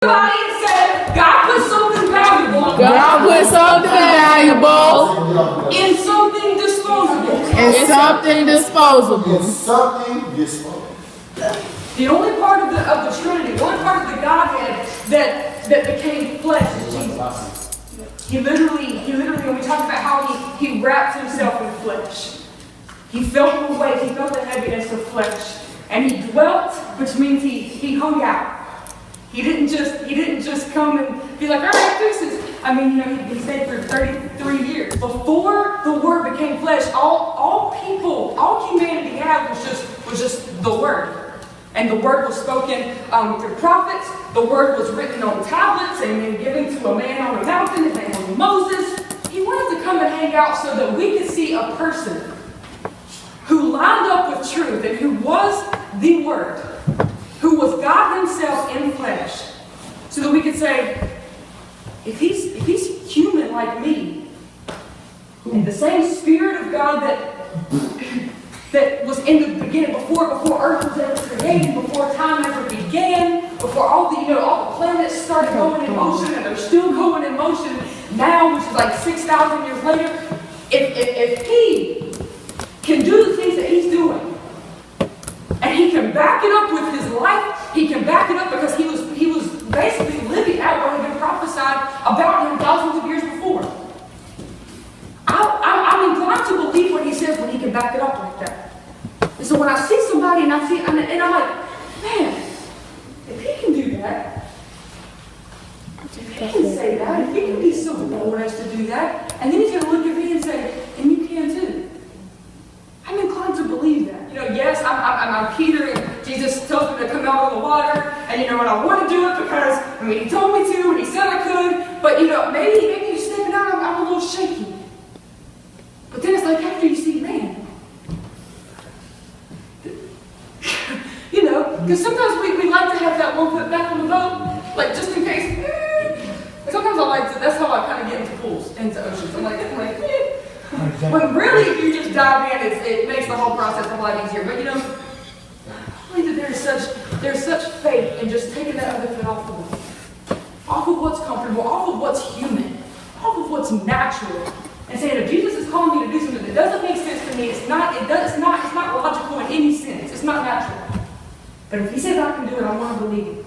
Somebody said God put something valuable. God put something valuable in something disposable. In something disposable. In something disposable. The only part of the Trinity, the only part of the Godhead that became flesh is Jesus. He literally, when we talk about how he wrapped himself in flesh. He felt the weight, he felt the heaviness of flesh. And he dwelt, which means he hung out. He didn't just come and be like, all right, deuces. I mean, he stayed for 33 years. Before the Word became flesh, all humanity had was just the Word. And the Word was spoken through prophets. The Word was written on tablets and then given to a man on a mountain. His name was Moses. He wanted to come and hang out so that we could see a person who lined up with truth and who was the Word, who was God himself in flesh, so that we could say, if he's human like me, and the same Spirit of God that was in the beginning, before earth was ever created, before time ever began, before all the planets started going in motion, and they're still going in motion now, which is like 6,000 years later, if he can do the things that he's doing, and he can back it up with his life, he can back it up because he was basically living out what had been prophesied about him thousands of years before. I'm inclined to believe what he says when he can back it up like that. And so when I see somebody and I'm like, man, if he can do that, if he can say that, if he can be so bold as to do that, and then he's going to look at me and say, and you can too. I'm inclined to believe that. Yes, I'm Peter, and Jesus tells me to come out of the water, and and I want to do it because, he told me to, and he said I could, but, maybe you stepping out, I'm a little shaky. But then it's like after you see, man, because sometimes we like to have that one foot back on the boat, like just in case. Sometimes I like to, that's how I kind of get into pools, into oceans. I'm like, But really, if you just dive in, it makes the whole process a lot easier. But I believe that there's such faith in just taking that other foot off of what's comfortable, off of what's human, off of what's natural, and saying, if Jesus is calling me to do something that doesn't make sense to me, it's not logical in any sense. It's not natural. But if he says I can do it, I want to believe it.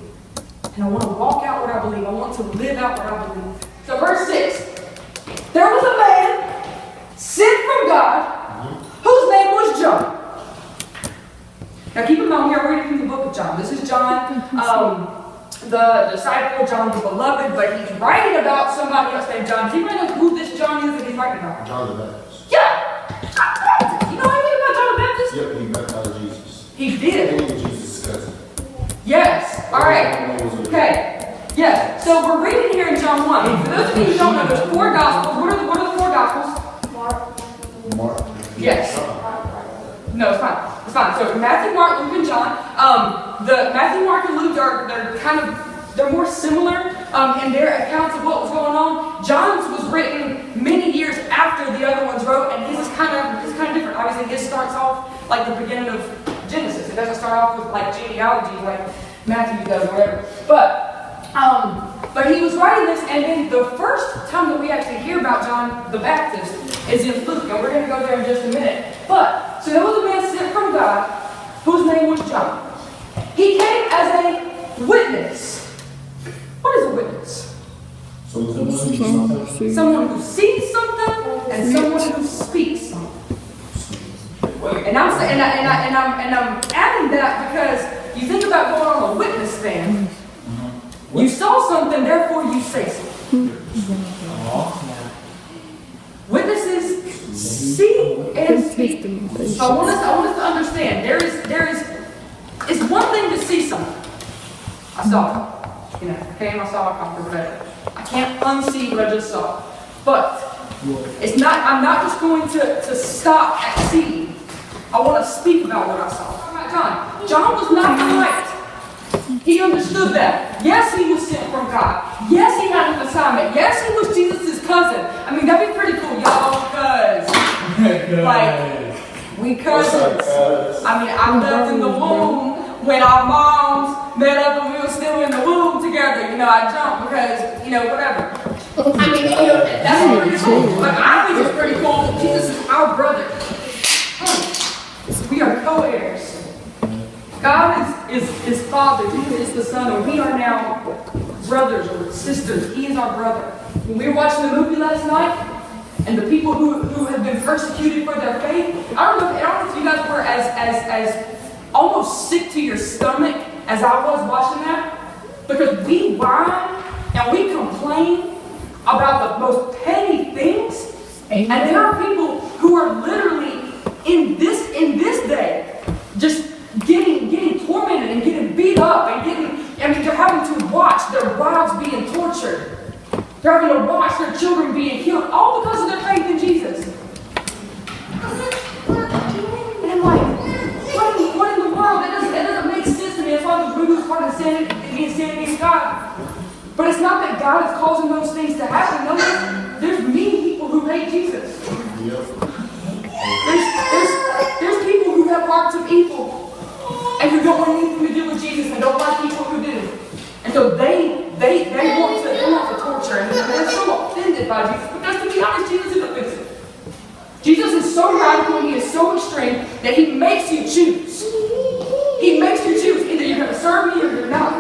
And I want to walk out what I believe. I want to live out what I believe. So verse 6. There was a man sent from God, whose name was John. Now keep in mind, we are reading from the book of John. This is John, the disciple, John the beloved, but he's writing about somebody else named John. Does anybody know who this John is that he's writing about? John the Baptist. Yeah! You know anything about John the Baptist? Yep, he baptized Jesus. He did. Jesus' cousin. Yes. All right. Okay. Yes. So we're reading here in John 1. For those of you who don't know, there's 4 Gospels. What are the 4 Gospels? Mark. Yes. No, it's fine. It's fine. So Matthew, Mark, Luke, and John. The Matthew, Mark, and Luke they're more similar in their accounts of what was going on. John's was written many years after the other ones wrote, and his is kind of different. Obviously, his starts off like the beginning of Genesis. It doesn't start off with like genealogy like Matthew does or whatever. But he was writing this, and then the first time that we actually hear about John the Baptist is in Luke, and we're going to go there in just a minute. So there was a man sent from God whose name was John. He came as a witness. What is a witness? Someone who sees something and someone who speaks something. And I'm adding that because you think about going on a witness stand. You saw something, therefore you say something. Witnesses see and speak. So I want us to understand it's one thing to see something. I saw it. I saw a comfort, whatever. I can't unsee what I just saw. But I'm not just going to stop at seeing. I want to speak about what I saw. John was not polite. He understood that. Yes, he was sent from God. Yes, he had an assignment. Yes, he was Jesus' cousin. That'd be pretty cool, y'all, because we cousins. I lived in the womb when our moms met up and we were still in the womb together. I jump because, whatever. I mean, that's pretty cool. But I think it's pretty cool that Jesus is our brother. We are co-heirs. God is Father, Jesus is the Son, and we are now brothers or sisters. He is our brother. When we were watching the movie last night, and the people who have been persecuted for their faith, I don't know if you guys were as almost sick to your stomach as I was watching that, because we whine and we complain about the most petty things, and there are people who are literally in this day just getting tormented and getting beat up and they're having to watch their wives being tortured. They're having to watch their children being killed, all because of their faith in Jesus. And I'm like, what in the world? That doesn't make sense to me. That's why the Buddha's part of being sin against God. But it's not that God is causing those things to happen. No, there's mean people who hate Jesus. There's people who have hearts of evil and who don't want anything to do with Jesus and don't like people who do. And so they want to torture and they're so offended by Jesus. Because to be honest, Jesus is offensive. Jesus is so radical and he is so extreme that he makes you choose. He makes you choose. Either you're going to serve me or you're not.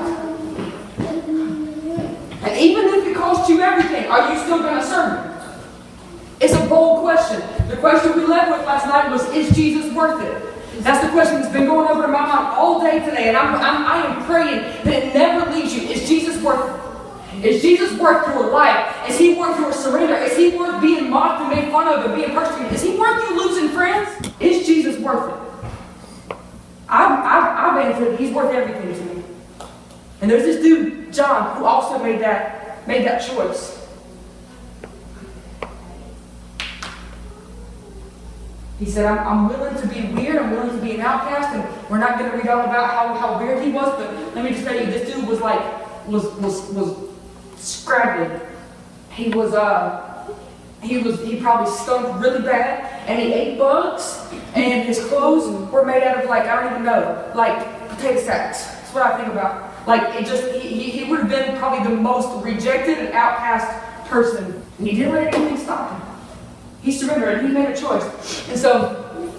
And even if it costs you everything, are you still going to serve me? It's a bold question. The question we left with last night was, is Jesus worth it? That's the question that's been going over in my mind all day today, and I am praying that it never leaves you. Is Jesus worth it? Is Jesus worth your life? Is he worth your surrender? Is he worth being mocked and made fun of and being persecuted? Is he worth you losing friends? Is Jesus worth it? I've answered he's worth everything to me. And there's this dude, John, who also made that choice. He said, I'm willing to be weird, I'm willing to be an outcast, and we're not going to read all about how weird he was, but let me just tell you, this dude was scraggly. He probably stunk really bad, and he ate bugs, and his clothes were made out of, I don't even know, potato sacks. That's what I think about. He would have been probably the most rejected and outcast person, and he didn't let anything stop him. He surrendered, and he made a choice. And so,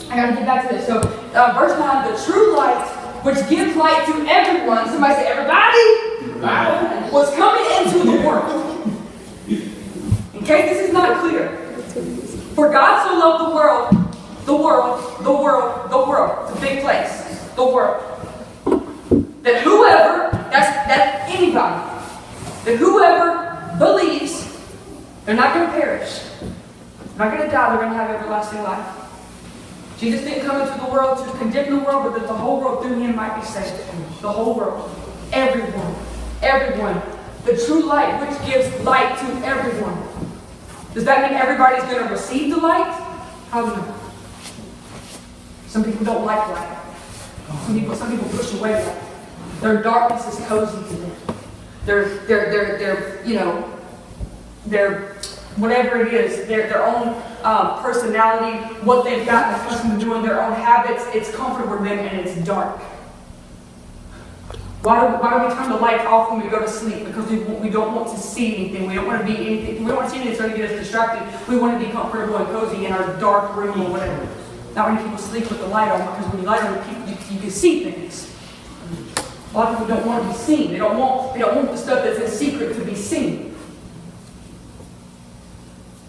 I got to get back to this. So, verse 9, the true light, which gives light to everyone, somebody say everybody, was coming into the world. In case this is not clear. For God so loved the world, it's a big place, the world. That whoever, that's anybody, that whoever believes, they're not going to perish. They're not going to die, they're going to have everlasting life. Jesus didn't come into the world to condemn the world, but that the whole world through him might be saved. The whole world. Everyone. The true light, which gives light to everyone. Does that mean everybody's going to receive the light? I don't know. Some people don't like light. Some people push away light. Their darkness is cozy to them. They're whatever it is, their own personality, what they've gotten accustomed to doing, their own habits, it's comfortable for them and it's dark. Why do we turn the lights off when we go to sleep? Because we don't want to see anything. We don't want to be anything. We don't want to see anything that's going to get us distracted. We want to be comfortable and cozy in our dark room or whatever. Not many people sleep with the light on, because when you light on, you can see things. A lot of people don't want to be seen. They don't want the stuff that's in secret to be seen.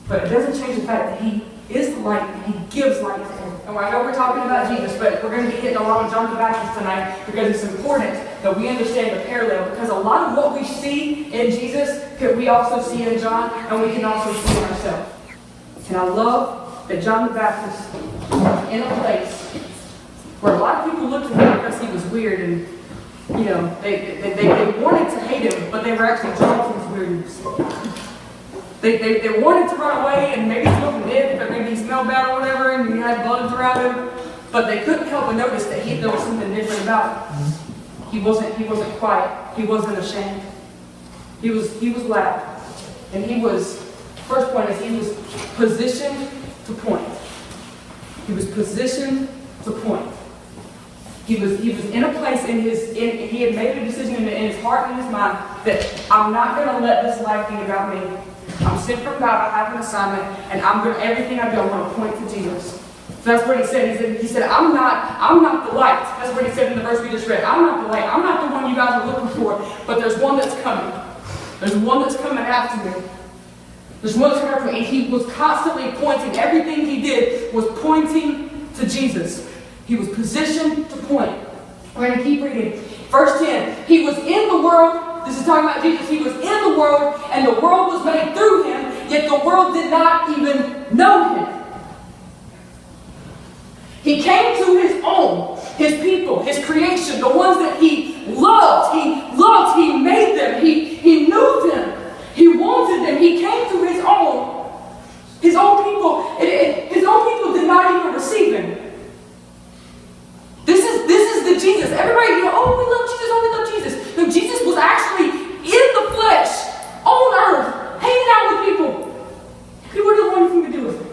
But it doesn't change the fact that he is the light and he gives light to him. And I know we're talking about Jesus, but we're going to be hitting a lot of John the Baptist tonight, because it's important that we understand the parallel, because a lot of what we see in Jesus can we also see in John, and we can also see in ourselves. And I love that John the Baptist was in a place where a lot of people looked at him because he was weird, and they wanted to hate him, but they were actually drawn to his weirdness. They wanted to run away, and maybe smoke him dead, but maybe he smelled bad or whatever, and he had bugs around him. But they couldn't help but notice that there was something different about him. He wasn't quiet. He wasn't ashamed. He was loud. And first point is, he was positioned to point. He was positioned to point. He was in a place he had made a decision in his heart and his mind that I'm not going to let this life be about me. I'm sent from God, I have an assignment, and everything I do, I'm going to point to Jesus. So that's what he said. He said, I'm not the light. That's what he said in the verse we just read. I'm not the light. I'm not the one you guys are looking for, but there's one that's coming. There's one that's coming after me. There's one that's coming after me. And he was constantly pointing. Everything he did was pointing to Jesus. He was positioned to point. We're going to keep reading. Verse 10. He was in the world. This is talking about Jesus. He was in the world, and the world was made through him, yet the world did not even know him. He came to his own, his people, his creation, the ones that he loved. He made them. He knew them. He wanted them. He came to his own. His own people. His own people did not even receive him. This is the Jesus. Everybody, we love Jesus. No, Jesus was actually in the flesh, on earth, hanging out with people. People didn't want anything to do with him.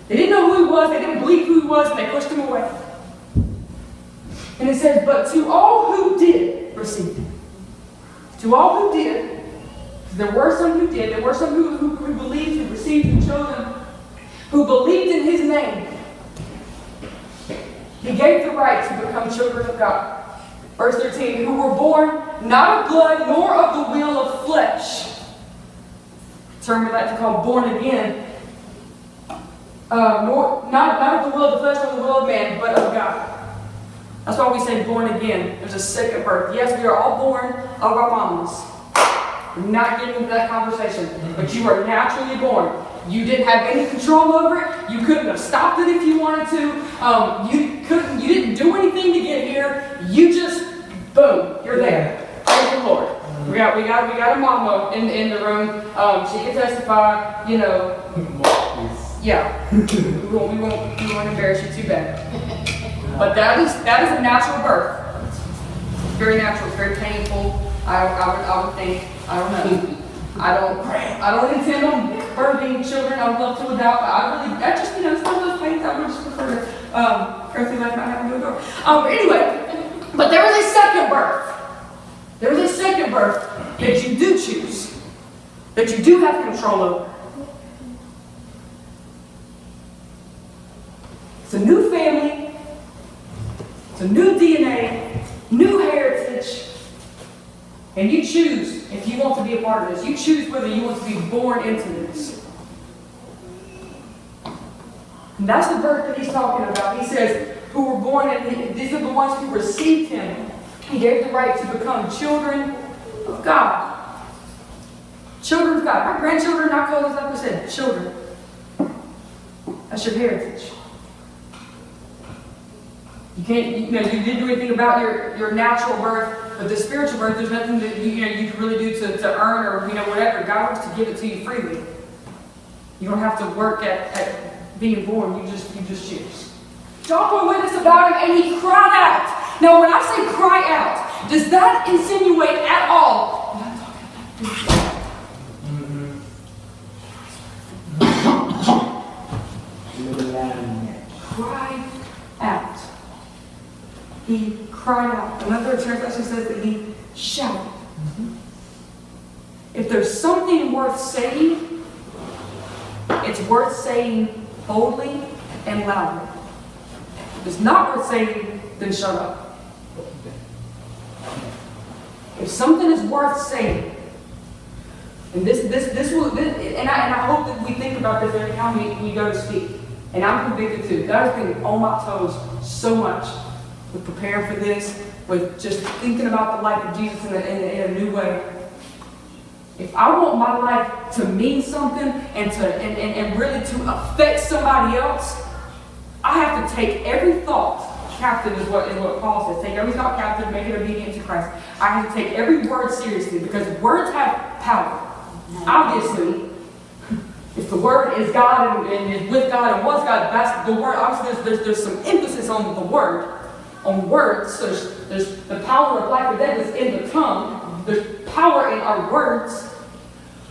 They didn't know who he was. They didn't believe who he was, and they pushed him away. And it says, but to all who did receive him, to all who did, there were some who did, there were some who believed, who received, who chose him, who believed in his name, he gave the right to become children of God. Verse 13, who were born not of blood, nor of the will of flesh. A term we like to call born again. Not of the will of the flesh or the will of man, but of God. That's why we say born again. There's a second birth. Yes, we are all born of our mamas. We're not getting into that conversation. But you are naturally born. You didn't have any control over it. You couldn't have stopped it if you wanted to. You didn't do anything to get here. You just, boom, you're there. Praise the Lord. We got a mama in the room. She can testify, Yeah. we won't embarrass you too bad. But that is a natural birth. It's very natural, it's very painful. I would think, I don't know. I don't intend on birthing children. I would love to without, but it's one of those pains I would just prefer to go through life not having to go. Anyway, but there is a second birth. There is a second birth that you do choose, that you do have control over. It's a new family, it's a new DNA, new heritage, and you choose if you want to be a part of this. You choose whether you want to be born into this. And that's the birth that he's talking about. He says, who were born, and these are the ones who received him. He gave the right to become children of God. Children of God. My grandchildren, I call this, like I said, children. That's your heritage. You didn't do anything about your natural birth, but the spiritual birth, there's nothing that you can really do to earn or whatever. God wants to give it to you freely. You don't have to work at being born. You just choose. John bore witness about him, and he cried out. Now, when I say cry out, does that insinuate at all? Cry out. He cried out. Another translation says that he shouted. If there's something worth saying, it's worth saying boldly and loudly. If it's not worth saying, then shut up. If something is worth saying, and I hope that we think about this every time we go to speak. And I'm convicted too. God has been on my toes so much with preparing for this, with just thinking about the life of Jesus in a new way. If I want my life to mean something and really to affect somebody else, I have to take every thought captive, is what Paul says. Take every thought captive, make it obedient to Christ. I have to take every word seriously because words have power. Obviously, if the word is God and is with God and was God, that's the word. Obviously, there's some emphasis on the word, on words. There's the power of life or death is in the tongue. There's power in our words.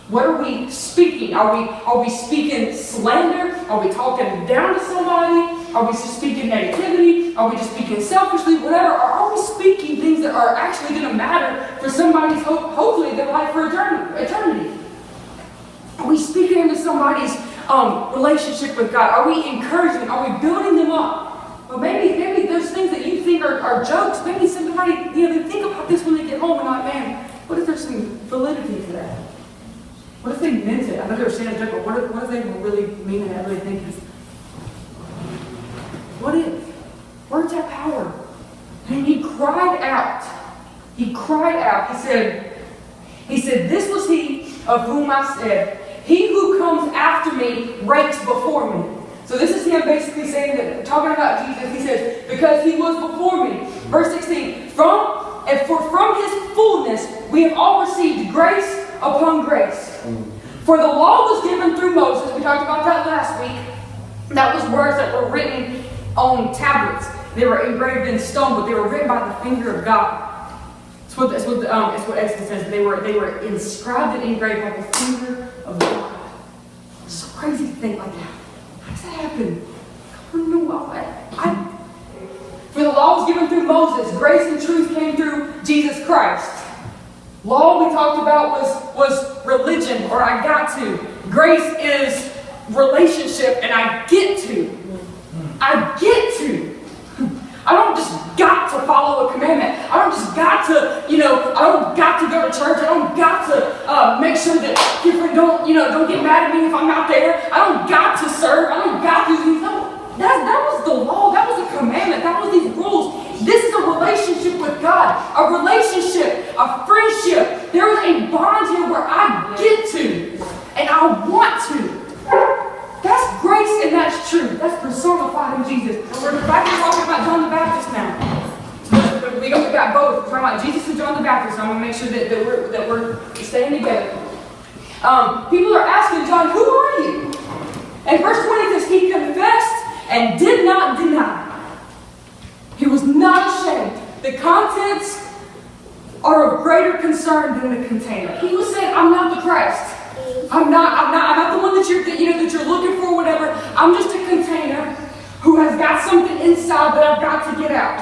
What are we speaking? Are we speaking slander? Are we talking down to somebody? Are we just speaking negativity? Are we just speaking selfishly? Whatever. Or are we speaking things that are actually going to matter for somebody's, hopefully, their life for eternity? Are we speaking into somebody's relationship with God? Are we encouraging? Are we building them up? Well, maybe those things that you think are jokes, maybe somebody, they think about this when they get home and like, man, what if there's some validity to that? What if they meant it? I know they're saying a joke, but what if they really mean it? I really think it's... What if? Words have power. And he cried out. He cried out. He said, this was he of whom I said, he who comes after me ranks before me. So this is him basically saying that, talking about Jesus, he says, because he was before me. Verse 16, from his fullness we have all received grace upon grace. For the law was given through Moses. We talked about that last week. That was words that were written on tablets. They were engraved in stone, but they were written by the finger of God. It's what Exodus says. They were inscribed and engraved by the finger of God. It's so crazy to think like that. How does that happen? I don't know. For the law was given through Moses. Grace and truth came through Jesus Christ. Law we talked about was religion, or I got to. Grace is relationship, and I get to. I get to. I don't just got to follow a commandment. I don't just got to, I don't got to go to church. I don't got to make sure that Kathryn don't get mad at me if I'm not there. I don't got to serve. I don't got to do things. No, that was the law. That was a commandment. That was these rules. This is a relationship with God. A relationship, a friendship. There is a bond here where I get to, and I want to. That's grace and that's truth. That's personified in Jesus. We're back here talking about John the Baptist now. We got both. We're talking about Jesus and John the Baptist. So I'm going to make sure that we're staying together. People are asking John, who are you? And verse 20 says, he confessed and did not deny. He was not ashamed. The contents are of greater concern than the container. He was saying, I'm not the Christ. I'm not the one that you're looking for, whatever. I'm just a container who has got something inside that I've got to get out.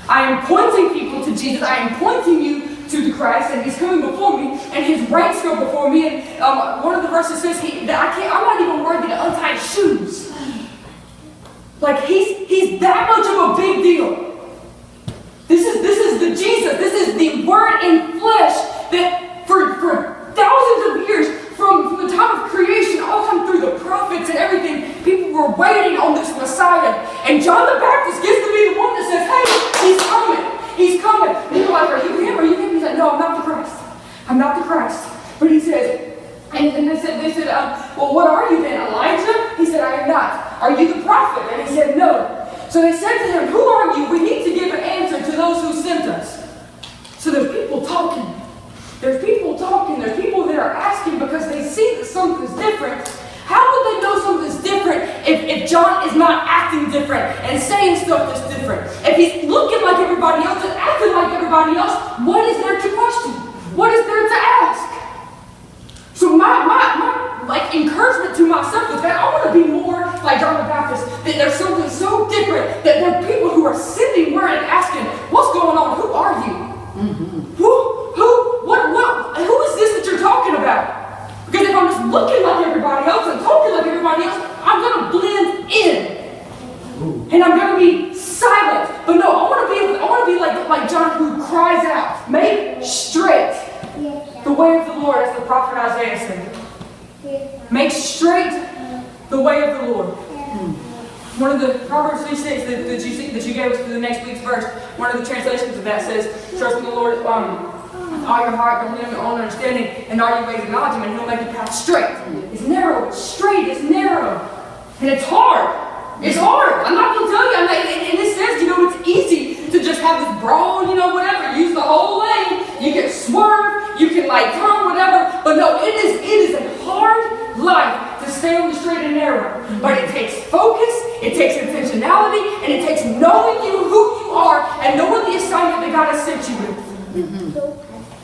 I am pointing people to Jesus. I am pointing you to the Christ, and he's coming before me, and his ranks go before me. And one of the verses says I'm not even worthy to untie his shoes. Like he's that much of a big deal. This is the Jesus. This is the Word in flesh that for thousands of years, from the time of creation, all the time through the prophets and everything, people were waiting on this Messiah. And John the Baptist gets to be the one that says, hey, he's coming. He's coming. And people are like, are you him? Are you him? He's like, no, I'm not the Christ. I'm not the Christ. But he says, and they said, well, what are you then, Elijah? He said, I am not. Are you the prophet? And he said, no. So they said to him, who are you? We need to give an answer to those who sent us. So there's people talking. There's people talking. There's people that are asking because they see that something's different. How would they know something's different if John is not acting different and saying stuff that's different? If he's looking like everybody else and acting like everybody else, what is there to question? What is there to ask? So my encouragement to myself is that I want to be more like John the Baptist. That there's something so different that there are people who are sitting where and asking, what's going on? Who are you? Mm-hmm. Who is this that you're talking about? Because if I'm just looking like everybody else and talking like everybody else, I'm going to blend in. And I'm going to be silent. But no, I want to be like John, who cries out, make straight the way of the Lord, as the prophet Isaiah said. Make straight the way of the Lord. One of the Proverbs 3:6 that you gave us for the next week's verse, one of the translations of that says, trust in the Lord with all your heart, don't lean on your own understanding, and all your ways acknowledge him, and he'll make the path straight. It's narrow, it's straight, it's narrow. And it's hard. It's hard. I'm not going to tell you. And it says, it's easy to just have this broad, whatever. Use the whole lane. You can swerve. You can turn, whatever. But no, it is a hard life to stay on the straight and narrow. But it takes focus. It takes intentionality. And it takes knowing who you are and knowing the assignment that God has sent you with. Mm-hmm.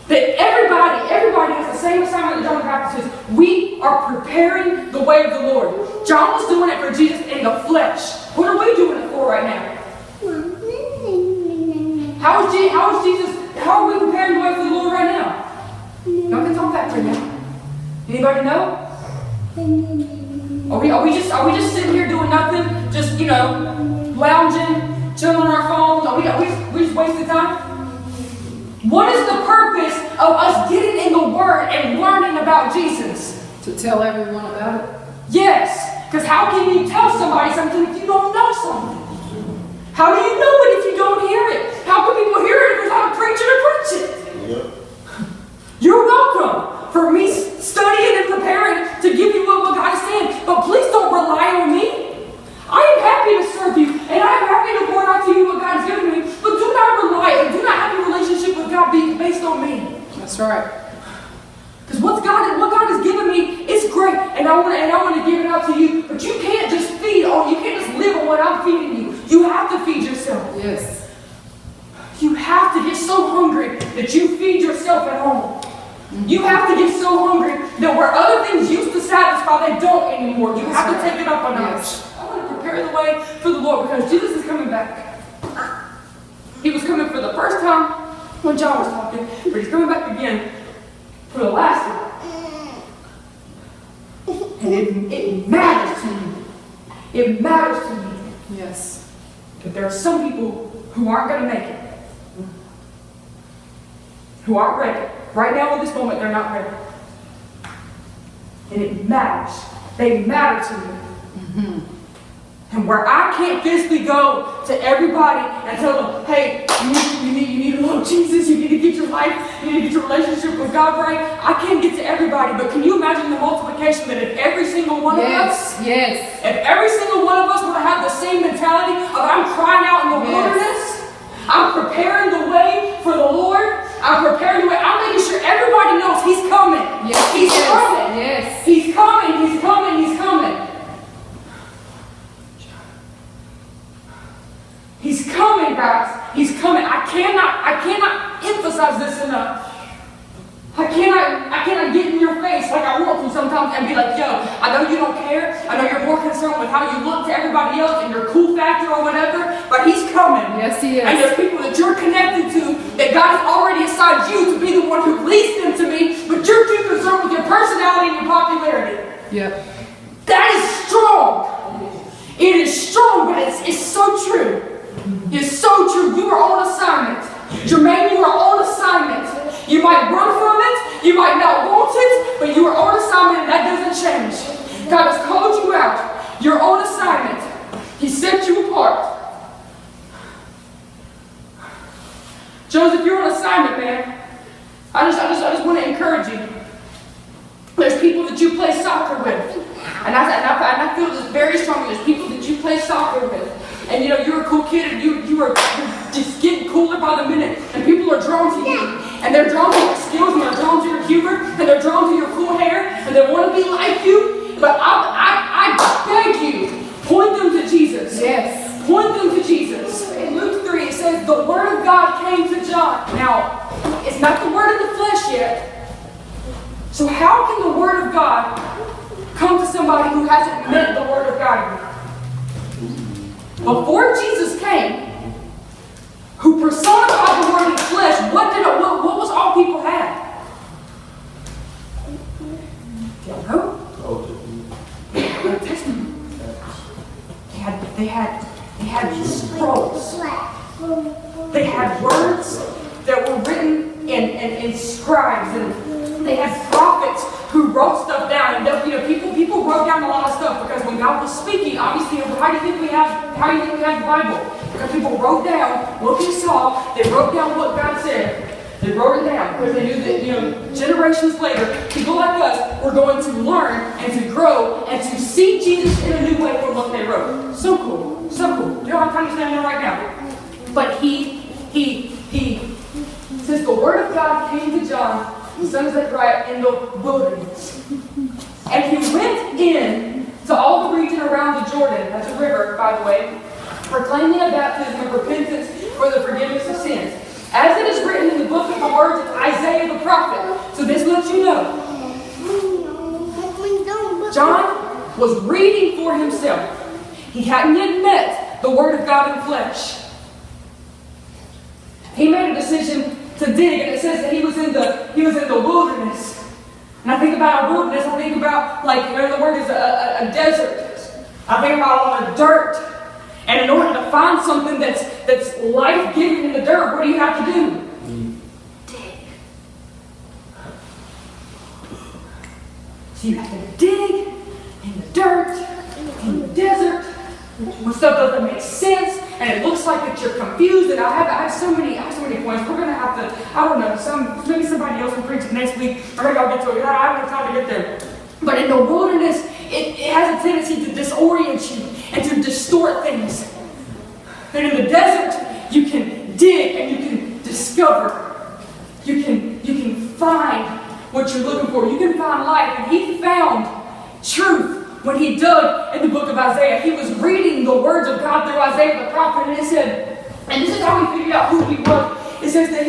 That everybody has the same assignment that John the practices. We are preparing the way of the Lord. John was doing it for Jesus in the flesh. What are we doing it for right now? How are we preparing the way for the Lord right now? Y'all can talk back to me. Anybody know? Are we just sitting here doing nothing? Just, lounging, chilling on our phones? Are we just wasting time? What is the purpose of us getting in the Word and learning about Jesus? To tell everyone about it? Yes, because how can you tell somebody something if you don't know something? How do you know it if you don't hear it? How can people hear it if there's not a preacher to preach it? Yep. You're welcome for me studying and preparing to give you what God is saying, but please don't rely on me. I am happy to serve you, and I am happy to pour out to you what God has given me, but do not rely and do not have your relationship with God be based on me. That's right. Because what God has given me is great, and I want to give it out to you, but you can't just you can't just live on what I'm feeding you. You have to feed yourself. Yes. You have to get so hungry that you feed yourself at home. You have to get so hungry that where other things used to satisfy, they don't anymore. You have to take it up a notch. Yes. I want to prepare the way for the Lord because Jesus is coming back. He was coming for the first time when John was talking, but he's coming back again for the last time. And it matters to me. It matters to me. Yes. But there are some people who aren't going to make it. Who aren't ready. Right now in this moment, they're not ready. And it matters. They matter to me. Mm-hmm. And where I can't physically go to everybody and tell them, hey, you need to love Jesus, you need to get your life, you need to get your relationship with God right. I can't get to everybody, but can you imagine the multiplication that if every single one of us, if every single one of us would have the same mentality of I'm crying out in the wilderness, I'm preparing the way for the Lord, I'm preparing the way, I'm making sure everybody knows He's coming. Yes, He's coming. Yes. He's coming, He's coming, He's coming. He's coming, guys. He's coming. I cannot emphasize this enough. I cannot get in your face like I want to sometimes and be like, yo, I know you don't care. I know you're more concerned with how you look to everybody else and your cool factor or whatever, but He's coming. Yes, He is. And there's people that you're connected to that God has already assigned you to be the one who leads them to me, but you're too concerned with your personality and your popularity. Yep. That is strong. It is strong, but it's so true. It's so true. You are on assignment. Jermaine, you are on assignment. You might run from it. You might not want it, but you are on assignment, and that doesn't change. God has called you out. You're on assignment. He set you apart. Joseph, you're on assignment, man. I just want to encourage you. There's people that you play soccer with. And I feel this very strongly. There's people that you play soccer with. And you're a cool kid and you are just getting cooler by the minute. And people are drawn to you. And they're drawn to your skills and they're drawn to your humor. And they're drawn to your cool hair. And they want to be like you. But I beg you, point them to Jesus. Yes. Point them to Jesus. In Luke 3 it says the Word of God came to John. Now, it's not the Word in the flesh yet. So how can the Word of God come to somebody who hasn't met the Word of God yet? Before Jesus came, who personified the Word in the flesh, what was all people had? Don't know. Old Testament. They had these scrolls. They had words that were written in scribes, and they had prophets who wrote stuff down. And people wrote down a lot of stuff because when God was speaking, obviously, how do you think we have the Bible? Because people wrote down what they saw. They wrote down what God said. They wrote it down because they knew that generations later, people like us were going to learn and to grow and to see Jesus in a new way from what they wrote. So cool, so cool. You don't have time to stand there right now. But he says the Word of God came to John, the son of Zechariah, in the wilderness. And he went in to all the region around the Jordan, that's a river, by the way, proclaiming a baptism of repentance for the forgiveness of sins. As it is written in the book of the words of Isaiah the prophet. So this lets you know John was reading for himself. He hadn't yet met the Word of God in flesh. He made a decision to dig, and it says that he was in the wilderness. And I think about a wilderness, I think about, like, the word is a desert. I think about a lot of dirt. And in order to find something that's life-giving in the dirt, what do you have to do? Dig. So you have to dig in the dirt, in the desert, when stuff doesn't make sense, and it looks like that you're confused. And I have so many points. We're gonna have to, I don't know, maybe somebody else will preach it next week. Or maybe I'll get to it. I haven't had time to get there. But in the wilderness, it has a tendency to disorient you and to distort things. And in the desert, you can dig and you can discover. You can find what you're looking for. You can find life. And he found truth when he dug in the book of Isaiah. He was reading the words of God through Isaiah the prophet, and it said, and this is how we figured out who he was. It says that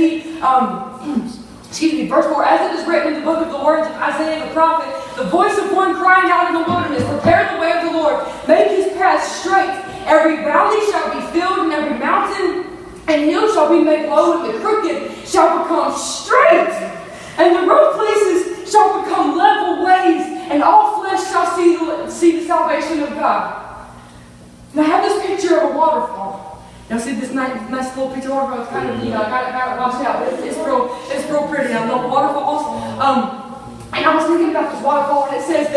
verse 4, as it is written in the book of the words of Isaiah the prophet, the voice of one crying out in the wilderness, prepare the way of the Lord, make his path straight. Every valley shall be filled, and every mountain and hill shall be made low, and the crooked shall become straight, and the rough places shall become level ways, and all flesh shall see the salvation of God. And I have this picture of a waterfall. Y'all see this nice little picture of a waterfall? It's kind of, I got it washed out, but it's real pretty. I love waterfalls. And I was thinking about this waterfall, and it says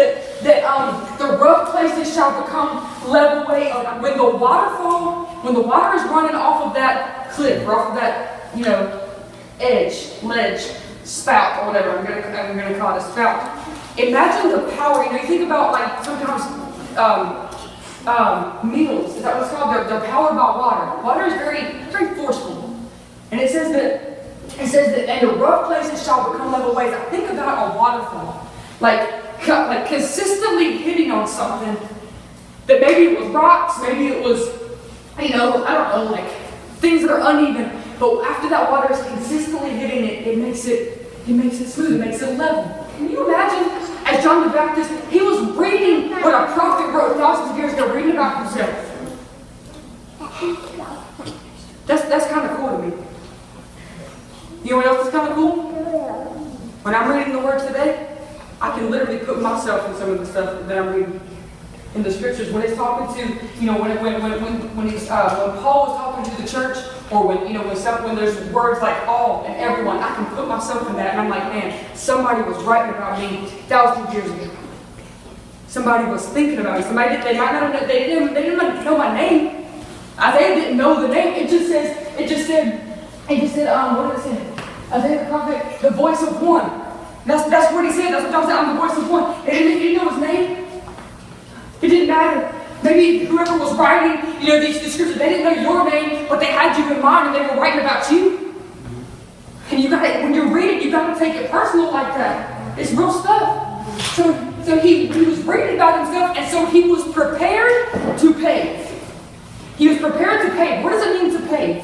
that the rough places shall become level ways. When the water is running off of that cliff, or off of that, ledge, spout, or whatever I'm gonna call it, a spout. Imagine the power. You think about, like, sometimes meals. Is that what it's called? They're powered by water. Water is very forceful, and it says that. And the rough places shall become level ways. I think about a waterfall, like consistently hitting on something that maybe it was rocks, maybe it was, I don't know, like things that are uneven. But after that water is consistently hitting it, it makes it smooth, it makes it level. Can you imagine, as John the Baptist, he was reading what a prophet wrote thousands of years ago, reading about himself. That's kind of cool to me. You know what else is kind of cool? When I'm reading the Word today, I can literally put myself in some of the stuff that I'm reading in the Scriptures. When it's talking to, when Paul was talking to the church, or when there's words like all and everyone, I can put myself in that, and I'm like, man, somebody was writing about me thousands of years ago. Somebody was thinking about me. Somebody they might not have, they didn't know my name. Isaiah didn't know the name. It just said, what did it say? Isaiah the prophet, the voice of one. That's what he said. That's what John said. I'm the voice of one. He didn't know his name. It didn't matter. Maybe whoever was writing, these scriptures, they didn't know your name, but they had you in mind, and they were writing about you. And when you read it, you got to take it personal like that. It's real stuff. So he was reading about himself, and so he was prepared to pave. He was prepared to pave. What does it mean to pave?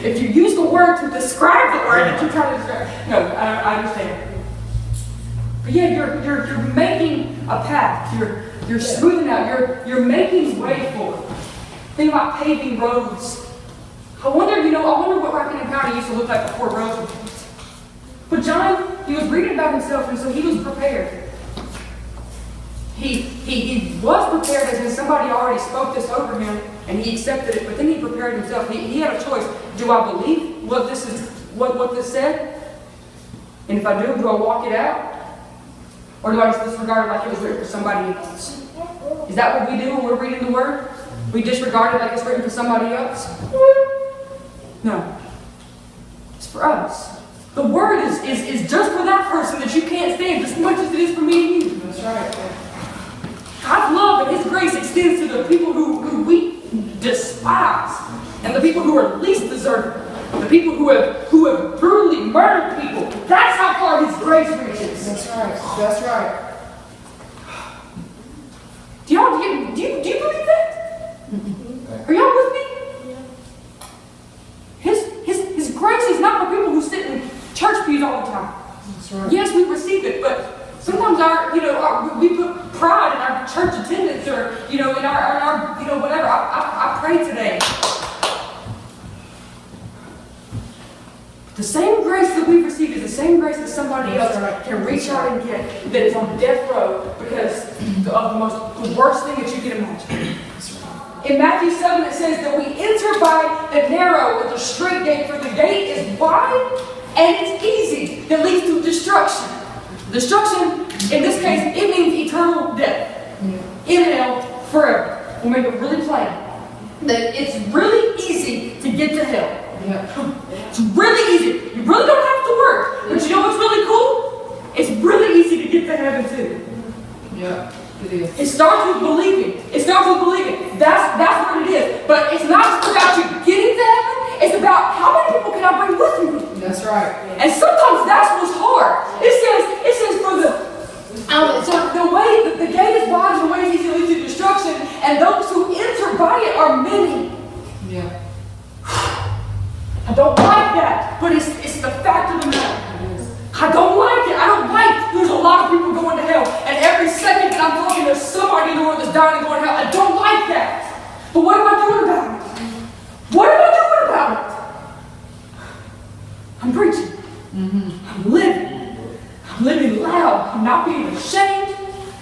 If you use the word to describe the word that you try to describe, no, I understand. But yeah, you're making a path. You're smoothing out. You're making way for it. Think about paving roads. I wonder what Raccoon County used to look like before roads were paved. But John, he was reading about himself, and so he was prepared. He was prepared as if somebody already spoke this over him, and he accepted it, but then he prepared himself. He had a choice. Do I believe what this said? And if I do I walk it out? Or do I just disregard it like it was written for somebody else? Is that what we do when we're reading the Word? We disregard it like it's written for somebody else? No. It's for us. The Word is just for that person that you can't stand just as much as it is for me and you. That's right. God's love and His grace extends to the people who we despise, and the people who are least deserving, the people who have brutally murdered people. That's how far His grace reaches. That's right. That's right. Do you believe that? Are y'all with me? His grace is not for people who sit in church pews all the time. That's right. Yes, we receive it, but sometimes we put pride in our church attendance or, in our whatever. I pray today. The same grace that we've received is the same grace that somebody else can reach out and get that is on death row because of the worst thing that you can imagine. In Matthew 7, it says that we enter by the narrow or the straight gate, for the gate is wide and it's easy that leads to destruction. Destruction, in this case, it means eternal death. In hell forever. We'll make it really plain. That it's really easy to get to hell. It's really easy. You really don't have to work. But you know what's really cool? It's really easy to get to heaven too. Yeah, it is. It starts with believing. That's what it is. But it's not just about you getting to heaven. It's about how many people can I bring with me. That's right. And sometimes that's what's hard. It says for the way the gate is wide and the way is easy to lead to destruction, and those who enter by it are many. Yeah. I don't like that, but it's the fact of the matter. I don't like it. I don't like there's a lot of people going to hell, and every second that I'm talking, there's somebody in the world that's dying and going to hell. I don't like that. But what am I doing about it? What am I doing about it? I'm preaching. I'm living. I'm living loud. I'm not being ashamed.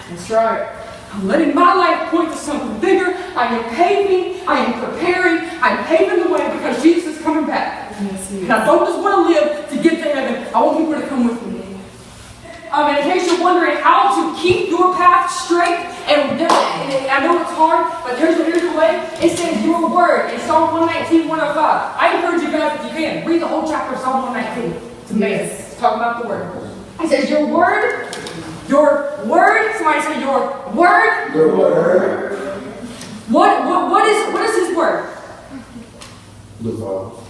That's right. I'm letting my life point to something bigger. I am paving. I am preparing. I'm paving the way because Jesus is coming back. Yes, he is. And I don't just want to live to get to heaven. I want people to come with me. In case you're wondering how to keep your path straight, and I know it's hard, but here's the way. It says your word in Psalm 119, 105. I encourage you guys, if you can, read the whole chapter of Psalm 119. It's amazing. Yes. It's talking about the word. It says your word. Somebody say your word. Your word. What is his word? The Bible.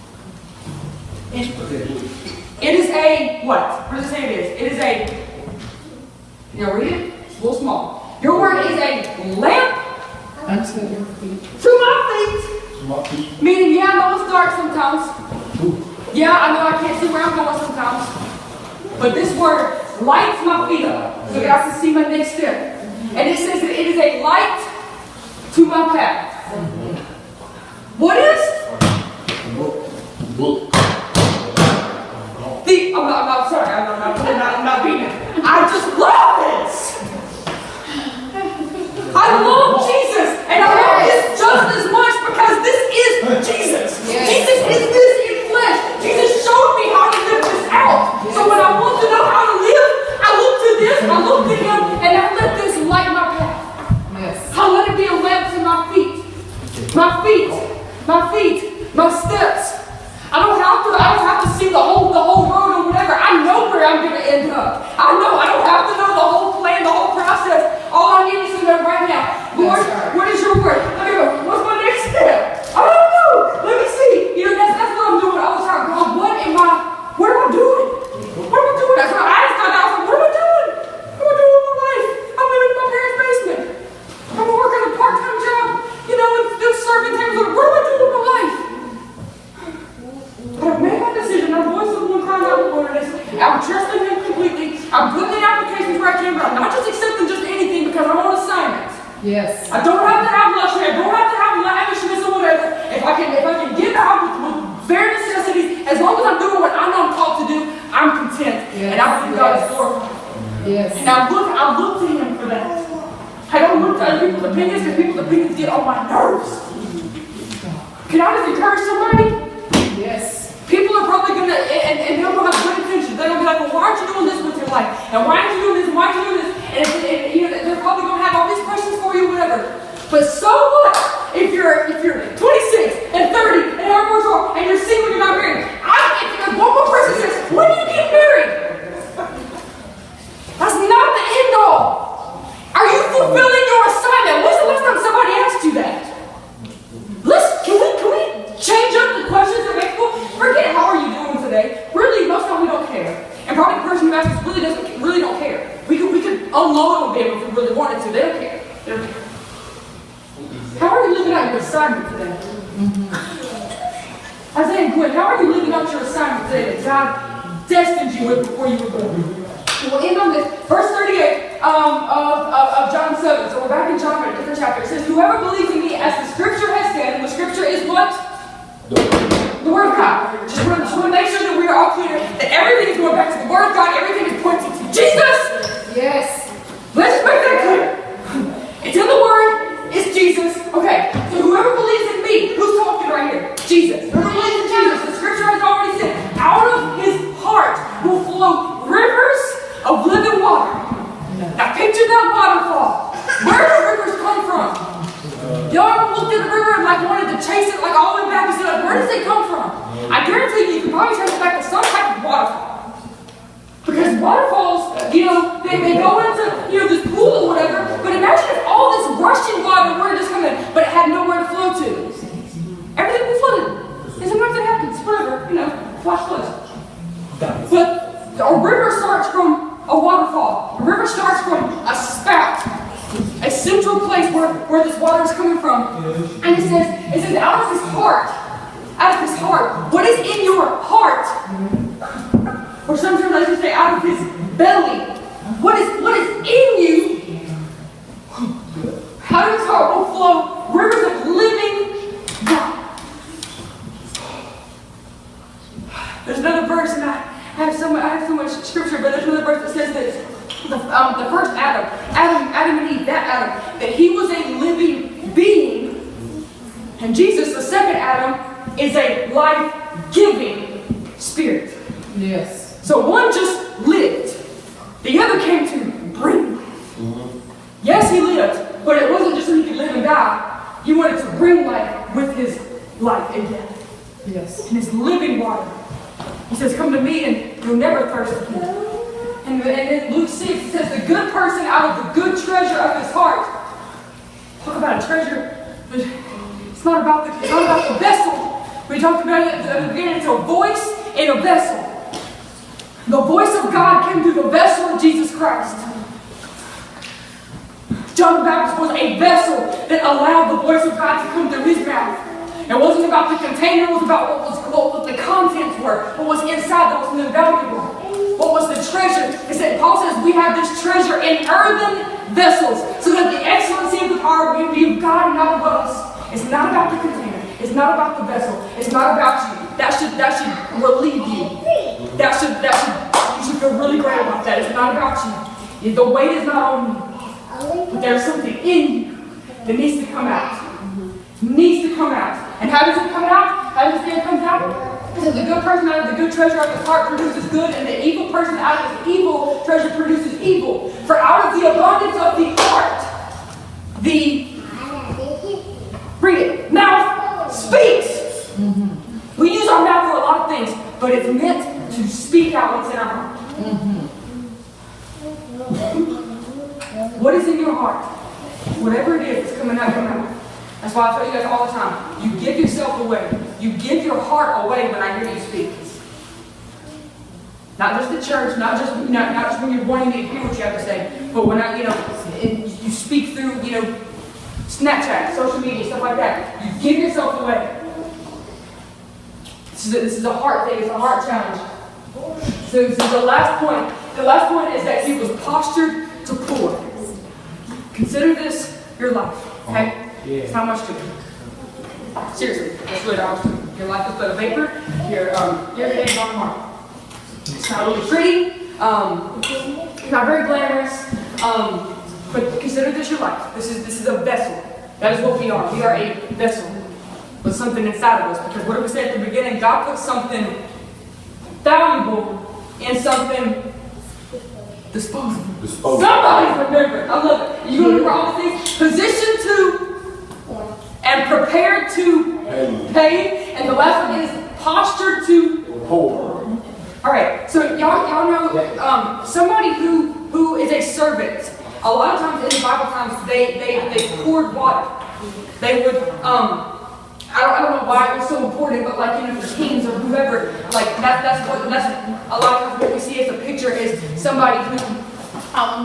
It is a what? What does it say it is? It is a. You know, read it. It's a little small. Your word is a lamp Unto your feet. to my feet. Meaning, yeah, I know it's dark sometimes. Yeah, I know I can't see where I'm going sometimes. But this word lights my feet up so that I can see my next step. And it says that it is a light to my path. What is? Book. I'm not being it. I just love this. I love Jesus, and I love this just as much because this is Jesus. Yes. Jesus is this in flesh. Jesus showed me how to live this out. So when I want to know how to live, I look to this, I look to Him, and I let this light my path. Yes. I let it be a lamp to my feet, my steps. I don't have to see the whole road or whatever. I know where I'm going to end up. I don't have to know the whole plan, the whole process. All I need is to know right now, Lord, what is your word? Okay, what's my next step? I don't know. Let me see. That's what I'm doing all the time. God, what am I doing? What am I doing? That's what I asked God. I was like, what am I doing? What am I doing with my life? I'm living in my parents' basement. I'm working a part-time job, and still serving tables. What am I doing with my life? But I've made my decision. I'm voice of the one crying out in the wilderness. I'm trusting Him completely. I'm putting in applications where I can, but I'm not just accepting just anything because I'm on assignment. Yes. I don't have to have luxury. I don't have to have lavishness or whatever. If I can get out with bare necessities, as long as I'm doing what I know I'm called to do, I'm content. Yes. And I believe God is glorified. Yes. And I look to Him for that. I don't look to other people's opinions because people's opinions get on my nerves. Can I just encourage somebody? Yes. People are probably going to, and they'll have good intentions. They're going to be like, well, why aren't you doing this with your life? And why aren't you doing this? And why aren't you doing this? And they're probably going to have all these questions for you, whatever. But so what? If you're 26 and 30 and however old, and you're single, you're not married. If one more person says, when do you get married? That's not the end all. Are you fulfilling your assignment? When's the last time somebody asked you that? Can we change up the questions that make people forget how are you doing today? Really, most of the time we don't care. And probably the person who asks us really don't care. We could unload on them if we really wanted to. They don't care. How are you living out your assignment today? Isaiah and Gwen, how are you living out your assignment today that God destined you with before you were born. We'll end on this. Verse 38 of John 7. So we're back in John, but a different chapter. It says, whoever believes in me, as the scripture has said, and the scripture is what? The Word of God. Just want to make sure that we are all clear that everything is going back to the Word of God. Everything is pointing to Jesus. Yes. Let's just make that clear. It's in the Word. It's Jesus. Okay. So whoever believes in me, who's talking right here? Jesus. Whoever believes in Jesus, the scripture has already said, out of his heart will flow rivers of living water. Now picture that waterfall. Where do rivers come from? Y'all ever looked at a river and like wanted to chase it like all the way back and said, like, where does it come from? I guarantee you can probably trace it back to some type of waterfall. Because waterfalls, they go into, this pool or whatever. But imagine if all this rushing water were just coming, but it had nowhere to flow to. Everything would be flooded. And sometimes it happens, whatever, flash floods. But a river starts from a waterfall. A river starts from a spout, a central place where this water is coming from. And it says out of his heart, what is in your heart? Or sometimes I just say out of his belly. What is in you? Out of his heart will flow rivers of living water. There's another verse, and I have so much scripture, but there's another verse that says that the first Adam and Eve, that he was a living being, and Jesus, the second Adam, is a life-giving spirit. Yes. So one just lived, the other came to bring life. Yes, he lived, but it wasn't just so he could live and die. He wanted to bring life with his life and death. Yes. And his living water. He says, come to me and you'll never thirst again. And in Luke 6, it says, the good person out of the good treasure of his heart. Talk about a treasure, but it's not about the vessel. We talked about it at the beginning. It's a voice and a vessel. The voice of God came through the vessel of Jesus Christ. John the Baptist was a vessel that allowed the voice of God to come through his mouth. It wasn't about the container, it was about what the contents were, what was inside that was invaluable, what was the treasure. It said, Paul says, we have this treasure in earthen vessels, so that the excellency of the power will be of God and not of us. It's not about the container, it's not about the vessel, it's not about you. That should relieve you. You should feel really great about that. It's not about you. The weight is not on you, but there's something in you that needs to come out. Needs to come out. And how does it come out? How does it come out? It says the good person out of the good treasure of his heart produces good, and the evil person out of his evil treasure produces evil. For out of the abundance of the heart, read it, mouth speaks. We use our mouth for a lot of things, but it's meant to speak out what's in our heart. What is in your heart? Whatever it is, it's coming out of your mouth. That's why I tell you guys all the time. You give yourself away. You give your heart away when I hear you speak. Not just at church, not just when you're wanting me to hear what you have to say, but when you speak through, Snapchat, social media, stuff like that. You give yourself away. This is a heart thing. It's a heart challenge. So the last point. The last point is that he was postured to pour. Consider this your life. Okay. It's not much to it. Seriously, that's really not much to it. Your life is but a vapor. Your day is on tomorrow. It's not really pretty. It's not very glamorous. But consider this your life. This is a vessel. That is what we are. We are a vessel with something inside of us. Because what did we say at the beginning? God put something valuable in something disposable. Somebody remember. I love it. You remember all the things? Positioned to and prepared to pay. And the last one is postured to pour. All right. So y'all know somebody who is a servant. A lot of times in the Bible times they poured water. They would I don't know why it was so important, but for kings or whoever, that's a lot of times what we see as a picture is somebody who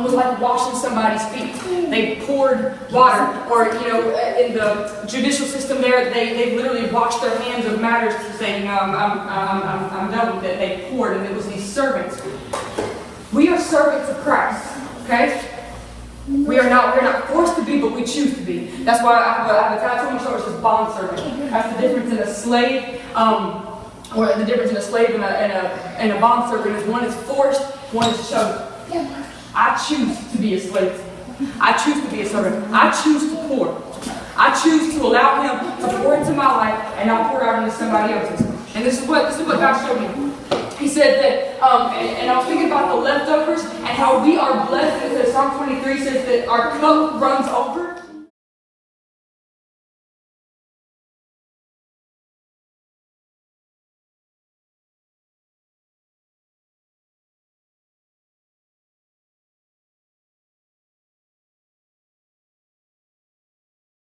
was like washing somebody's feet. They poured water, or in the judicial system there, they literally washed their hands of matters to say, I'm done with it. They poured, and it was these servants. We are servants of Christ, okay? We're not forced to be, but we choose to be. That's why I have a tattoo on my shoulder that says bond servant. That's the difference in a slave, or the difference in a slave and a bond servant is one is forced, one is chosen. I choose to be a slave. I choose to be a servant. I choose to pour. I choose to allow Him to pour into my life and not pour out into somebody else's. And this is what God showed me. He said that, and I was thinking about the leftovers and how we are blessed because Psalm 23 says that our cup runs over.